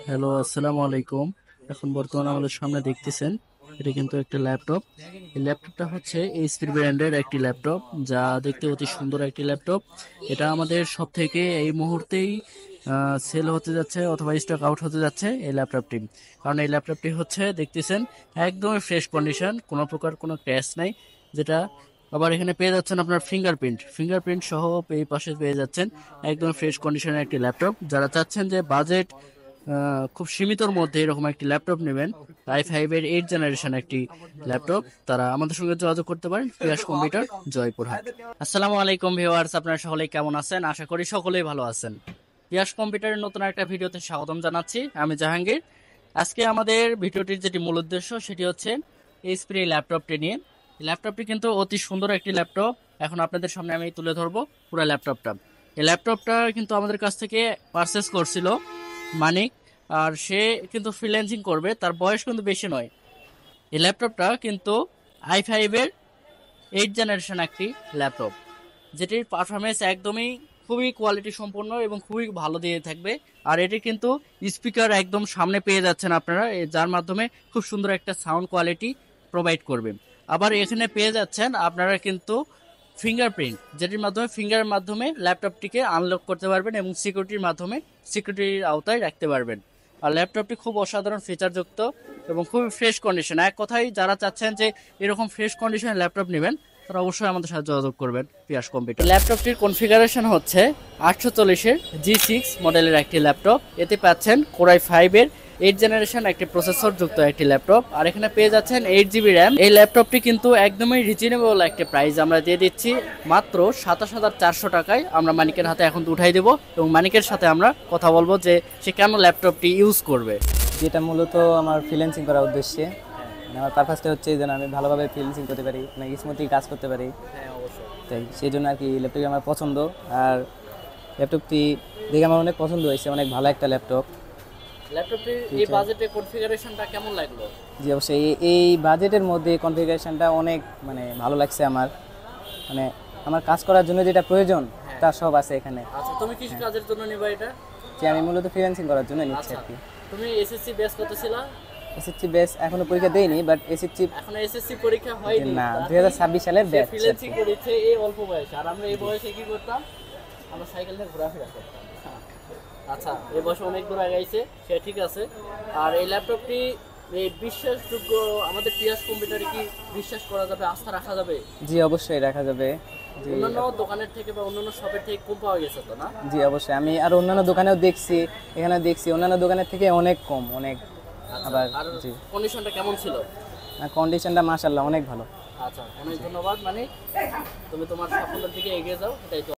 Hello, আসসালামু আলাইকুম। এখন বর্তমানে আমাদের সামনে দেখতেছেন, এটা কিন্তু একটা ল্যাপটপ। এই ল্যাপটপটা হচ্ছে এইচপি ব্র্যান্ডের একটি ল্যাপটপ, যা দেখতে অতি সুন্দর একটি ল্যাপটপ। এটা আমাদের সব থেকে এই মুহূর্তেই সেল হতে যাচ্ছে অথবা স্টক আউট হতে যাচ্ছে এই ল্যাপটপটি। কারণ এই ল্যাপটপটি হচ্ছে দেখতেছেন একদমই ফ্রেশ কন্ডিশন, কোনো প্রকার কোনো ক্র্যাশ নাই। যেটা আবার এখানে পেয়ে যাচ্ছেন আপনার ফিঙ্গারপ্রিন্ট সহ এই পাশে পেয়ে যাচ্ছেন একদম ফ্রেশ কন্ডিশনের একটি ল্যাপটপ। যারা চাচ্ছেন যে বাজেট খুব সীমিতর মধ্যে এরকম একটি ল্যাপটপ নেবেন, i5 এর 8th জেনারেশন একটি ল্যাপটপ, তারা আমাদের সঙ্গে যোগাযোগ করতে পারেন। পিয়াস কম্পিউটার, জয়পুরহাট। আসসালামু আলাইকুম ভিউয়ার্স, আপনারা সকলেই কেমন আছেন? আশা করি সকলেই ভালো আছেন। পিয়াস কম্পিউটারের নতুন একটা ভিডিওতে স্বাগতম জানাচ্ছি, আমি জাহাঙ্গীর। আজকে আমাদের ভিডিওটির যেটি মূল উদ্দেশ্য সেটি হচ্ছে এইচপি এই ল্যাপটপটি নিয়ে। ল্যাপটপটি কিন্তু অতি সুন্দর একটি ল্যাপটপ। এখন আপনাদের সামনে আমি তুলে ধরবো পুরো ল্যাপটপটা। এই ল্যাপটপটা কিন্তু আমাদের কাছ থেকে পারচেস করছিল মানিক, আর সে কিন্তু ফ্রিল্যান্সিং করবে, তার বয়স কিন্তু বেশি নয়। এই ল্যাপটপটা কিন্তু i5 এর 8th জেনারেশন একটি ল্যাপটপ, যেটির পারফরমেন্স একদমই খুবই কোয়ালিটি সম্পন্ন এবং খুবই ভালো দিয়ে থাকবে। আর এটি কিন্তু স্পিকার একদম সামনে পেয়ে যাচ্ছেন আপনারা, যার মাধ্যমে খুব সুন্দর একটা সাউন্ড কোয়ালিটি প্রোভাইড করবে। আবার এখানে পেয়ে যাচ্ছেন আপনারা কিন্তু ফিঙ্গারপ্রিন্ট, যেটির মাধ্যমে ফিঙ্গারের মাধ্যমে ল্যাপটপটিকে আনলক করতে পারবেন এবং সিকিউরিটির আওতায় রাখতে পারবেন। আর ল্যাপটপটি খুব অসাধারণ ফিচারযুক্ত এবং খুবই ফ্রেশ কন্ডিশন। এক কথায় যারা চাচ্ছেন যে এরকম ফ্রেশ কন্ডিশনের ল্যাপটপ নেবেন, তারা অবশ্যই আমাদের সাথে যোগাযোগ করবেন পিয়াস কম্পিউটার। ল্যাপটপটির কনফিগারেশন হচ্ছে 840 এর G6 মডেলের একটি ল্যাপটপ। এতে পাচ্ছেন কোরাই 5 এর 8th জেনারেশন একটি প্রসেসর যুক্ত একটি ল্যাপটপ। আর এখানে পেয়ে যাচ্ছেন 8 GB র্যাম। এই ল্যাপটপটি কিন্তু একদমই রিজনেবল একটি প্রাইস আমরা দিয়ে দিচ্ছি, মাত্র 27,400 টাকায় আমরা মানিকের হাতে এখন উঠাই দেবো এবং মানিকের সাথে আমরা কথা বলবো যে সে কেন ল্যাপটপটি ইউজ করবে। যেটা মূলত আমার ফ্রিল্যান্সিং করার উদ্দেশ্যে, আমার পারপাসটা হচ্ছে যেন আমি ভালোভাবে ফ্রিল্যান্সিং করতে পারি, মানে স্মুথলি কাজ করতে পারি। হ্যাঁ, অবশ্যই। তাই সেই জন্য আর কি ল্যাপটপটি আমার পছন্দ। আর ল্যাপটপটি দেখে আমার অনেক পছন্দ হয়েছে, অনেক ভালো একটা ল্যাপটপ। ল্যাপটপটির এই বাজেটে কনফিগারেশনটা কেমন লাগলো? জি অবশ্যই, এই বাজেটের মধ্যে কনফিগারেশনটা অনেক মানে ভালো লাগছে আমার। মানে আমার কাজ করার জন্য যেটা প্রয়োজন তা সব আছে এখানে। আচ্ছা, তুমি কি কাজের জন্য নিবা এটা? যে আমি মূলত ফ্রিল্যান্সিং করার জন্য নিচ্ছি আর কি। তুমি এসএসসি বেস করতেছিল? এসএসসি বেস এখনো পরীক্ষা দেইনি, বাট এসএসসি এখন এসএসসি পরীক্ষা হয়নি না, 2026 সালের ব্যাচ। ফ্রিল্যান্সিং করেছে এই অল্প বয়সে, আর আমরা এই বয়সে কি করতাম? আমরা সাইকেল নিয়ে ঘোরাফেরা করতাম। আচ্ছা, এই বয়সে অনেক দূর আগাইছে, সে ঠিক আছে। আর এই ল্যাপটপটি এই বিশ্বাসযোগ্য, আমাদের পিয়াস কম্পিউটারে কি বিশ্বাস করা যাবে, আস্থা রাখা যাবে? জি অবশ্যই রাখা যাবে। অন্যান্য দোকানের থেকে বা অন্যান্য শপের থেকে কম পাওয়া গেছে তো না? জি অবশ্যই, আমি আর অন্যান্য দোকানেও দেখছি, এখানে দেখছি অন্যান্য দোকানের থেকে অনেক কম, অনেক। আবার জি, কন্ডিশনটা কেমন ছিল? কন্ডিশনটা মাশাআল্লাহ অনেক ভালো। আচ্ছা, অনেক ধন্যবাদ। মানে তুমি তোমার সাফল্যের দিকে এগিয়ে যাও, এটাই তো।